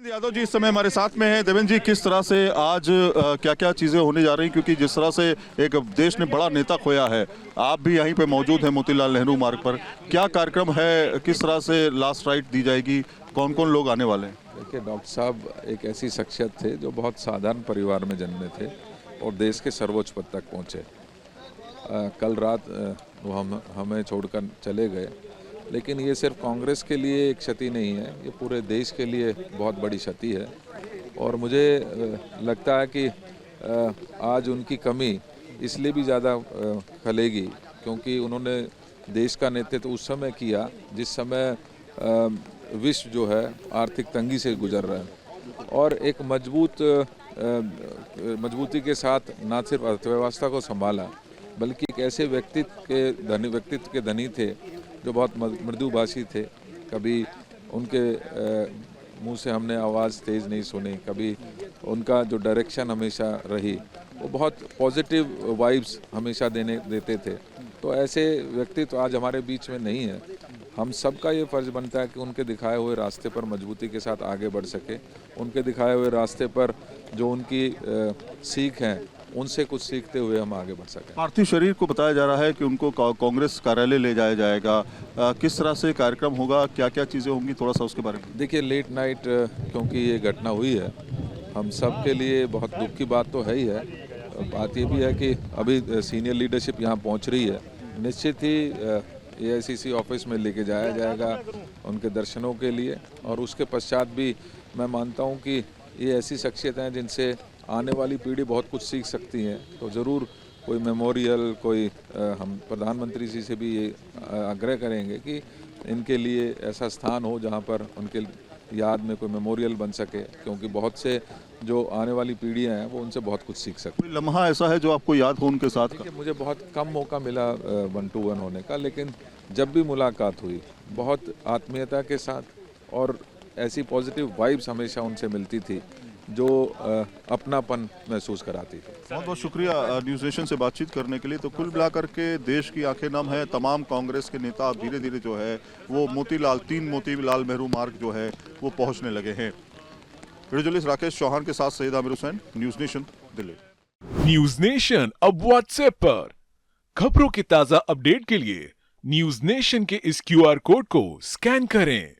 देवेंद्र यादव जी इस समय हमारे साथ में हैं। देवेंद्र जी, किस तरह से आज क्या क्या चीजें होने जा रही हैं, क्योंकि जिस तरह से एक देश ने बड़ा नेता खोया है, आप भी यहीं पे मौजूद हैं मोतीलाल नेहरू मार्ग पर, क्या कार्यक्रम है, किस तरह से लास्ट राइट दी जाएगी, कौन कौन लोग आने वाले हैं? देखिए, डॉक्टर साहब एक ऐसी शख्सियत थे जो बहुत साधारण परिवार में जन्मे थे और देश के सर्वोच्च पद तक पहुँचे। कल रात वो हमें छोड़कर चले गए, लेकिन ये सिर्फ कांग्रेस के लिए एक क्षति नहीं है, ये पूरे देश के लिए बहुत बड़ी क्षति है। और मुझे लगता है कि आज उनकी कमी इसलिए भी ज़्यादा खलेगी क्योंकि उन्होंने देश का नेतृत्व उस समय किया जिस समय विश्व जो है आर्थिक तंगी से गुजर रहा है, और एक मजबूती के साथ न सिर्फ अर्थव्यवस्था को संभाला बल्कि एक ऐसे व्यक्तित्व के धनी थे जो बहुत मृदुभाषी थे। कभी उनके मुंह से हमने आवाज़ तेज़ नहीं सुनी, कभी उनका जो डायरेक्शन हमेशा रही वो बहुत पॉजिटिव वाइब्स हमेशा देते थे। तो ऐसे व्यक्तित्व आज हमारे बीच में नहीं है। हम सबका ये फ़र्ज़ बनता है कि उनके दिखाए हुए रास्ते पर मजबूती के साथ आगे बढ़ सके, उनके दिखाए हुए रास्ते पर जो उनकी सीख हैं उनसे कुछ सीखते हुए हम आगे बढ़ सकें। पार्थिव शरीर को बताया जा रहा है कि उनको कांग्रेस कार्यालय ले जाया जाएगा, किस तरह से कार्यक्रम होगा, क्या क्या चीज़ें होंगी, थोड़ा सा उसके बारे में? देखिए, लेट नाइट क्योंकि ये घटना हुई है, हम सब के लिए बहुत दुख की बात तो है ही है। बात ये भी है कि अभी सीनियर लीडरशिप यहाँ पहुँच रही है, निश्चित ही एआईसीसी ऑफिस में लेके जाया जाएगा उनके दर्शनों के लिए। और उसके पश्चात भी मैं मानता हूँ कि ये ऐसी शख्सियतें हैं जिनसे आने वाली पीढ़ी बहुत कुछ सीख सकती है। तो ज़रूर कोई मेमोरियल, कोई हम प्रधानमंत्री जी से भी ये आग्रह करेंगे कि इनके लिए ऐसा स्थान हो जहाँ पर उनके याद में कोई मेमोरियल बन सके, क्योंकि बहुत से जो आने वाली पीढ़ियाँ हैं वो उनसे बहुत कुछ सीख सकती हैं। कोई लम्हा ऐसा है जो आपको याद हो उनके साथ का? देखिए, मुझे बहुत कम मौका मिला 1-to-1 होने का, लेकिन जब भी मुलाकात हुई बहुत आत्मीयता के साथ और ऐसी पॉजिटिव वाइब्स हमेशा उनसे मिलती थी जो अपनापन महसूस कराती थी। बहुत बहुत शुक्रिया न्यूज़ नेशन से बातचीत करने के लिए। तो कुल मिलाकर के देश की आंखें नम है, तमाम कांग्रेस के नेता अब धीरे धीरे जो है वो तीन मोतीलाल नेहरू मार्ग जो है वो पहुंचने लगे हैं। वीडियो जर्नलिस्ट राकेश चौहान के साथ Syed Aamir Hussain, news nation, Delhi. News nation अब व्हाट्सएप पर खबरों के ताजा अपडेट के लिए न्यूज नेशन के इस क्यूआर कोड को स्कैन करें।